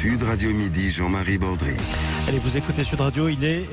Sud Radio Midi, Jean-Marie Bordry. Allez, vous écoutez Sud Radio, il est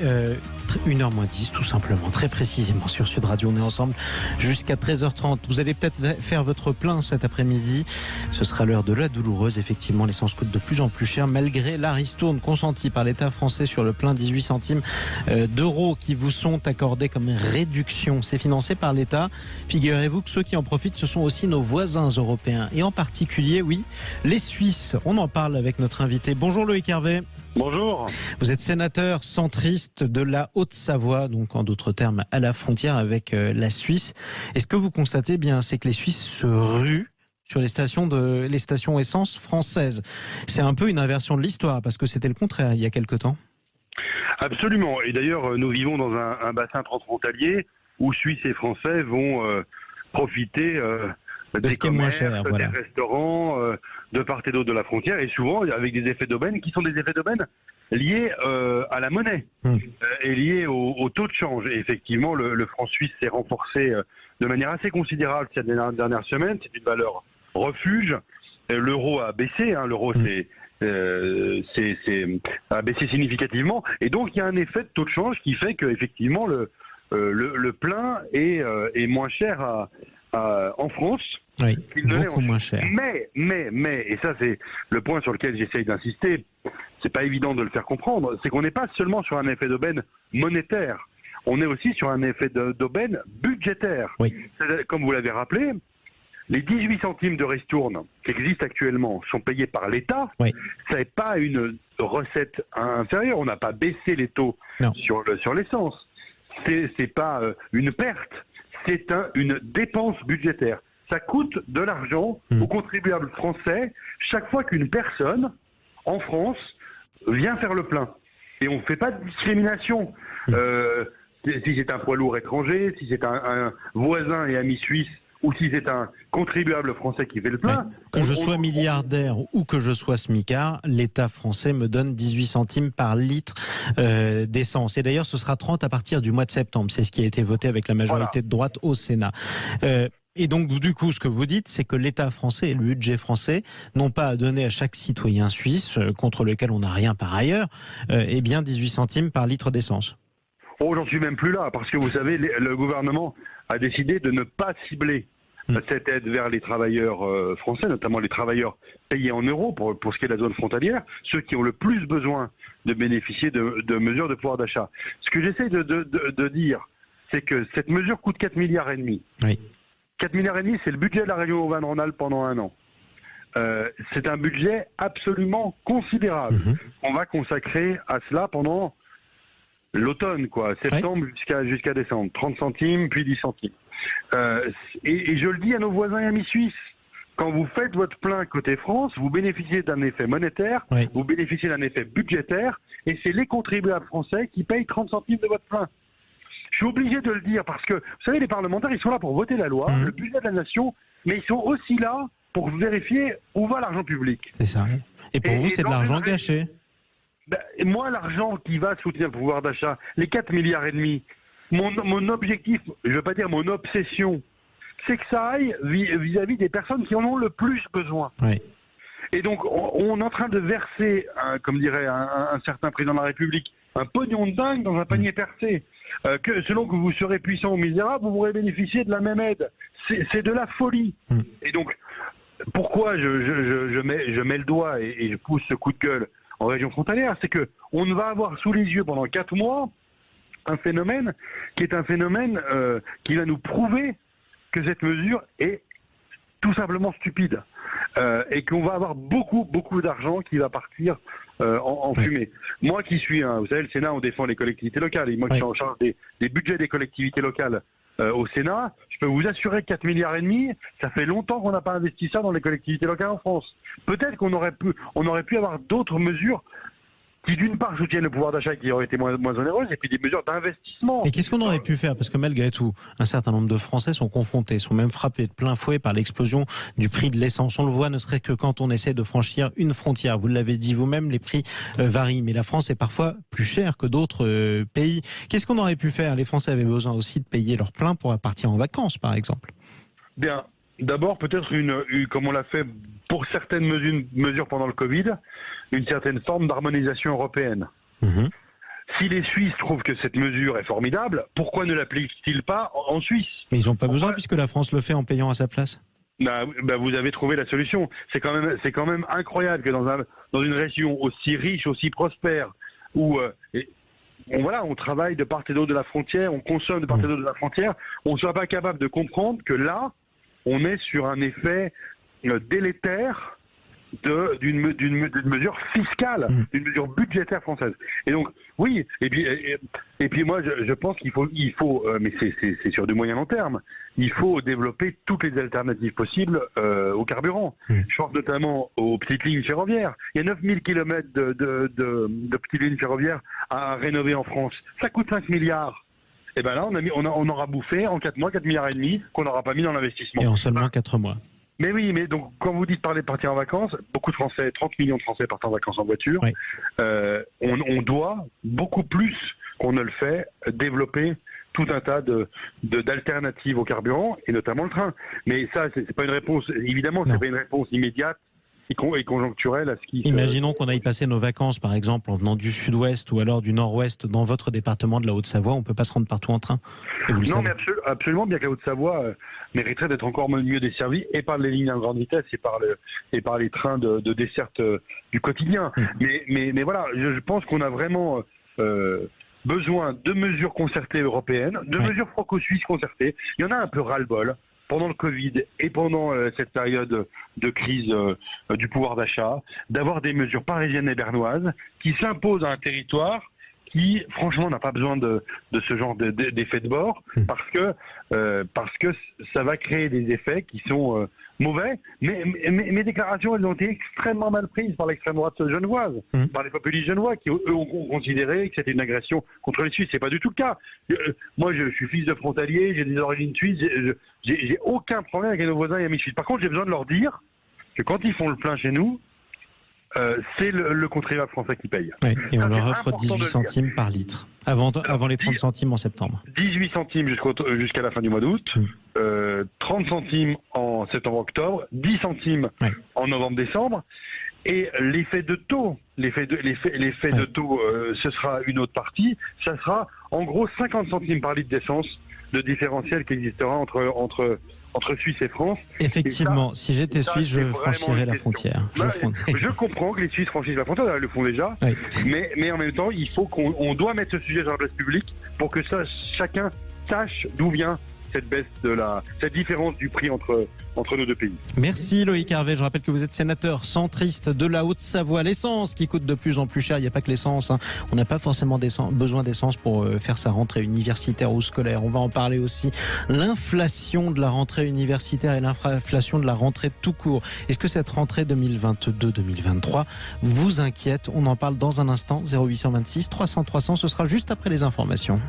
1h moins 10 tout simplement, très précisément sur Sud Radio. On est ensemble jusqu'à 13h30. Vous allez peut-être faire votre plein cet après-midi. Ce sera l'heure de la douloureuse. Effectivement, l'essence coûte de plus en plus cher malgré la ristourne consentie par l'État français sur le plein, 18 centimes d'euros qui vous sont accordés comme réduction. C'est financé par l'État. Figurez-vous que ceux qui en profitent, ce sont aussi nos voisins européens et en particulier, oui, les Suisses. On en parle avec notre invité. Bonjour Loïc Hervé. Bonjour. Vous êtes sénateur centriste de la Haute-Savoie, donc en d'autres termes à la frontière avec la Suisse. Et ce que vous constatez bien, c'est que les Suisses se ruent sur les stations essence françaises. C'est un peu une inversion de l'histoire, parce que c'était le contraire il y a quelque temps. Absolument. Et d'ailleurs, nous vivons dans un bassin transfrontalier où Suisses et Français vont profiter des commerces, des restaurants, de part et d'autre de la frontière, et souvent avec des effets d'aubaine qui sont des effets d'aubaine liés à la monnaie et liés au taux de change. Et effectivement, le franc suisse s'est renforcé de manière assez considérable ces dernières semaines. C'est une valeur refuge. L'euro a baissé. L'euro a baissé significativement. Et donc, il y a un effet de taux de change qui fait qu'effectivement, le plein est moins cher en France. Oui, beaucoup moins cher. Mais, et ça c'est le point sur lequel j'essaye d'insister, c'est pas évident de le faire comprendre, c'est qu'on n'est pas seulement sur un effet d'aubaine monétaire, on est aussi sur un effet d'aubaine budgétaire. Oui. Comme vous l'avez rappelé, les 18 centimes de ristourne qui existent actuellement sont payés par l'État. Oui. Ça n'est pas une recette inférieure, on n'a pas baissé les taux sur l'essence. C'est pas une perte, c'est une dépense budgétaire. Ça coûte de l'argent aux contribuables français chaque fois qu'une personne en France vient faire le plein. Et on ne fait pas de discrimination. Si c'est un poids lourd étranger, si c'est un voisin et ami suisse, ou si c'est un contribuable français qui fait le plein. Oui. Que je sois milliardaire ou que je sois smicard, l'État français me donne 18 centimes par litre d'essence. Et d'ailleurs, ce sera 30 à partir du mois de septembre. C'est ce qui a été voté avec la majorité de droite au Sénat. Et donc, du coup, ce que vous dites, c'est que l'État français et le budget français n'ont pas à donner à chaque citoyen suisse, contre lequel on n'a rien par ailleurs, 18 centimes par litre d'essence. Oh, j'en suis même plus là, parce que vous savez, le gouvernement a décidé de ne pas cibler cette aide vers les travailleurs français, notamment les travailleurs payés en euros pour ce qui est de la zone frontalière, ceux qui ont le plus besoin de bénéficier de mesures de pouvoir d'achat. Ce que j'essaie de dire, c'est que cette mesure coûte 4,5 milliards. Oui. 4,5 milliards, c'est le budget de la région Auvergne-Rhône-Alpes pendant un an. C'est un budget absolument considérable. On va consacrer à cela pendant l'automne, septembre jusqu'à décembre. 30 centimes, puis 10 centimes. Et je le dis à nos voisins et amis suisses, quand vous faites votre plein côté France, vous bénéficiez d'un effet monétaire, vous bénéficiez d'un effet budgétaire, et c'est les contribuables français qui payent 30 centimes de votre plein. Je suis obligé de le dire parce que, vous savez, les parlementaires, ils sont là pour voter la loi, le budget de la nation, mais ils sont aussi là pour vérifier où va l'argent public. C'est ça. Et pour vous, c'est de l'argent gâché. Moi, l'argent qui va soutenir le pouvoir d'achat, les 4,5 milliards, mon objectif, je ne veux pas dire mon obsession, c'est que ça aille vis-à-vis des personnes qui en ont le plus besoin. Oui. Et donc, on est en train de verser, comme dirait un certain président de la République, un pognon de dingue dans un panier percé. Que selon que vous serez puissant ou misérable, vous pourrez bénéficier de la même aide. C'est de la folie. Et donc, pourquoi je mets le doigt et je pousse ce coup de gueule en région frontalière, c'est que on va avoir sous les yeux pendant 4 mois un phénomène qui est un phénomène qui va nous prouver que cette mesure est tout simplement stupide et qu'on va avoir beaucoup d'argent qui va partir en fumée. Moi qui suis, vous savez, le Sénat, on défend les collectivités locales, et moi qui suis en charge des budgets des collectivités locales au Sénat, je peux vous assurer que 4,5 milliards, ça fait longtemps qu'on n'a pas investi ça dans les collectivités locales en France. Peut-être qu'on aurait pu avoir d'autres mesures qui d'une part soutiennent le pouvoir d'achat qui aurait été moins onéreuses, et puis des mesures d'investissement. Et qu'est-ce qu'on aurait pu faire? Parce que malgré tout, un certain nombre de Français sont confrontés, sont même frappés de plein fouet par l'explosion du prix de l'essence. On le voit, ne serait que quand on essaie de franchir une frontière. Vous l'avez dit vous-même, les prix varient, mais la France est parfois plus chère que d'autres pays. Qu'est-ce qu'on aurait pu faire? Les Français avaient besoin aussi de payer leur plein pour partir en vacances, par exemple. Bien, d'abord peut-être comme on l'a fait pour certaines mesures pendant le Covid, une certaine forme d'harmonisation européenne. Si les Suisses trouvent que cette mesure est formidable, pourquoi ne l'appliquent-ils pas en Suisse? Mais ils n'ont pas besoin puisque la France le fait en payant à sa place. Vous avez trouvé la solution. C'est quand même incroyable que dans une région aussi riche, aussi prospère, où on travaille de part et d'autre de la frontière, on consomme de part et d'autre de la frontière, on ne soit pas capable de comprendre que là, on est sur un effet délétère d'une mesure fiscale, d'une mesure budgétaire française. Et donc, oui, et puis moi, je pense qu'il faut mais c'est sur du moyen long terme, il faut développer toutes les alternatives possibles au carburant. Je pense notamment aux petites lignes ferroviaires. Il y a 9000 km de petites lignes ferroviaires à rénover en France. Ça coûte 5 milliards. Et bien là, on aura bouffé en 4 mois 4 milliards et demi qu'on n'aura pas mis dans l'investissement. Et en seulement 4 mois. Mais oui, mais donc quand vous dites partir en vacances, beaucoup de Français, 30 millions de Français partent en vacances en voiture. Oui. On doit beaucoup plus qu'on ne le fait développer tout un tas d'alternatives au carburant et notamment le train. Mais ça, c'est pas une réponse. Évidemment, c'est pas une réponse immédiate et conjoncturelle à ce qui. Imaginons qu'on aille passer nos vacances, par exemple, en venant du sud-ouest ou alors du nord-ouest dans votre département de la Haute-Savoie. On peut pas se rendre partout en train. Non, mais absolument, bien que la Haute-Savoie mériterait d'être encore mieux desservie et par les lignes à grande vitesse et par les trains de desserte du quotidien. Mais voilà, je pense qu'on a vraiment besoin de mesures concertées européennes, de mesures franco-suisses concertées. Il y en a un peu ras-le-bol pendant le Covid et pendant cette période de crise du pouvoir d'achat, d'avoir des mesures parisiennes et bernoises qui s'imposent à un territoire qui, franchement, n'a pas besoin de ce genre d'effet de bord, parce que ça va créer des effets qui sont mauvais. Mais mes déclarations, elles ont été extrêmement mal prises par l'extrême droite genevoise, par les populistes genevois, qui, eux, ont considéré que c'était une agression contre les Suisses. C'est pas du tout le cas. Moi, je suis fils de frontalier, j'ai des origines suisses, j'ai aucun problème avec nos voisins et amis suisses. Par contre, j'ai besoin de leur dire que quand ils font le plein chez nous, c'est le contribuable français qui paye. Oui, et on leur offre 18 centimes par litre, avant les 30 centimes en septembre. 18 centimes jusqu'à la fin du mois d'août, 30 centimes en septembre-octobre, 10 centimes en novembre-décembre, et l'effet de taux, de taux, ce sera une autre partie, ça sera en gros 50 centimes par litre d'essence de différentiel qui existera entre Suisse et France. Effectivement, si j'étais Suisse, je franchirais la frontière. Je comprends que les Suisses franchissent la frontière, ils le font déjà, mais en même temps, il faut qu'on doit mettre ce sujet sur la place publique pour que chacun sache d'où vient cette différence du prix entre nos deux pays. Merci Loïc Hervé. Je rappelle que vous êtes sénateur centriste de la Haute-Savoie. L'essence qui coûte de plus en plus cher. Il n'y a pas que l'essence. On n'a pas forcément besoin d'essence pour faire sa rentrée universitaire ou scolaire. On va en parler aussi. L'inflation de la rentrée universitaire et l'inflation de la rentrée tout court. Est-ce que cette rentrée 2022-2023 vous inquiète? On en parle dans un instant. 0826 300 300. Ce sera juste après les informations.